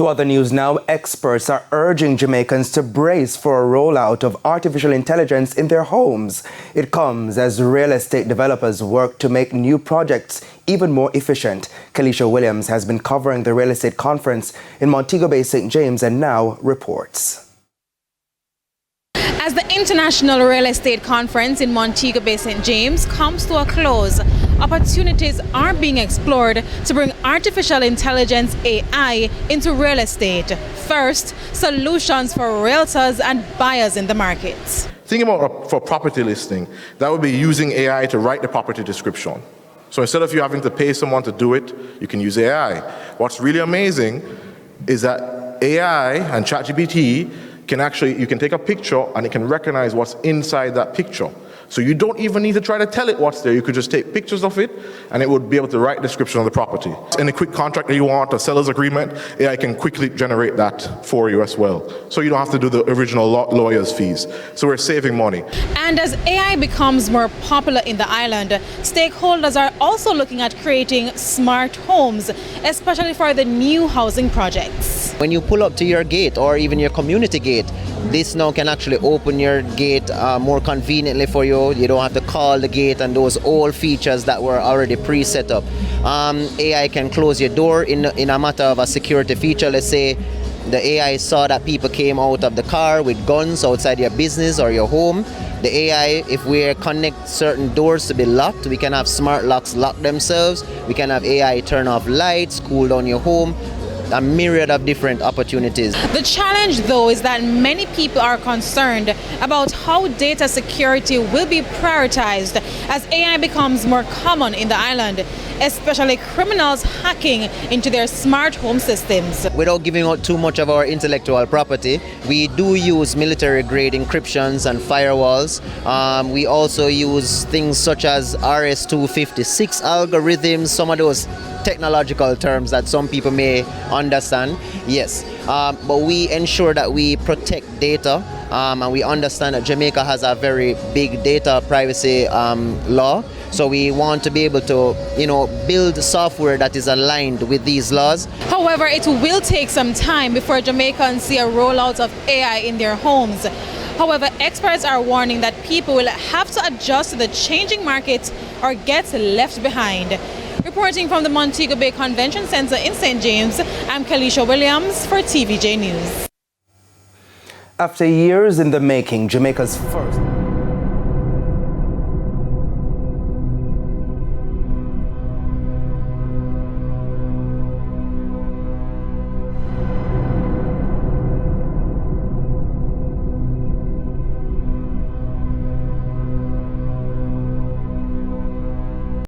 To other news now, experts are urging Jamaicans to brace for a rollout of artificial intelligence in their homes. It comes as real estate developers work to make new projects even more efficient. Kalisha Williams has been covering the real estate conference in Montego Bay, St. James, and now reports. As the International Real Estate Conference in Montego Bay, St. James comes to a close, opportunities are being explored to bring artificial intelligence AI into real estate. First, solutions for realtors and buyers in the market. Think about for property listing, that would be using AI to write the property description. So instead of you having to pay someone to do it, you can use AI. What's really amazing is that AI and ChatGPT you can take a picture and it can recognize what's inside that picture. So you don't even need to try to tell it what's there. You could just take pictures of it and it would be able to write a description of the property. Any quick contract that you want, a seller's agreement, AI can quickly generate that for you as well. So you don't have to do the original lawyer's fees. So we're saving money. And as AI becomes more popular in the island, stakeholders are also looking at creating smart homes, especially for the new housing projects. When you pull up to your gate or even your community gate, this now can actually open your gate more conveniently for you. You don't have to call the gate and those old features that were already pre-set up. AI can close your door in a matter of a security feature. Let's say the AI saw that people came out of the car with guns outside your business or your home. The AI, if we connect certain doors to be locked, we can have smart locks lock themselves. We can have AI turn off lights, cool down your home. A myriad of different opportunities. The challenge, though, is that many people are concerned about how data security will be prioritized as AI becomes more common in the island, especially criminals hacking into their smart home systems. Without giving out too much of our intellectual property, we do use military-grade encryptions and firewalls. We also use things such as RS-256 algorithms, some of those technological terms that some people may understand, yes. But we ensure that we protect data and we understand that Jamaica has a very big data privacy law. So we want to be able to, build software that is aligned with these laws. However, it will take some time before Jamaicans see a rollout of AI in their homes. However, experts are warning that people will have to adjust to the changing market or get left behind. Reporting from the Montego Bay Convention Center in St. James, I'm Kalisha Williams for TVJ News. After years in the making, Jamaica's first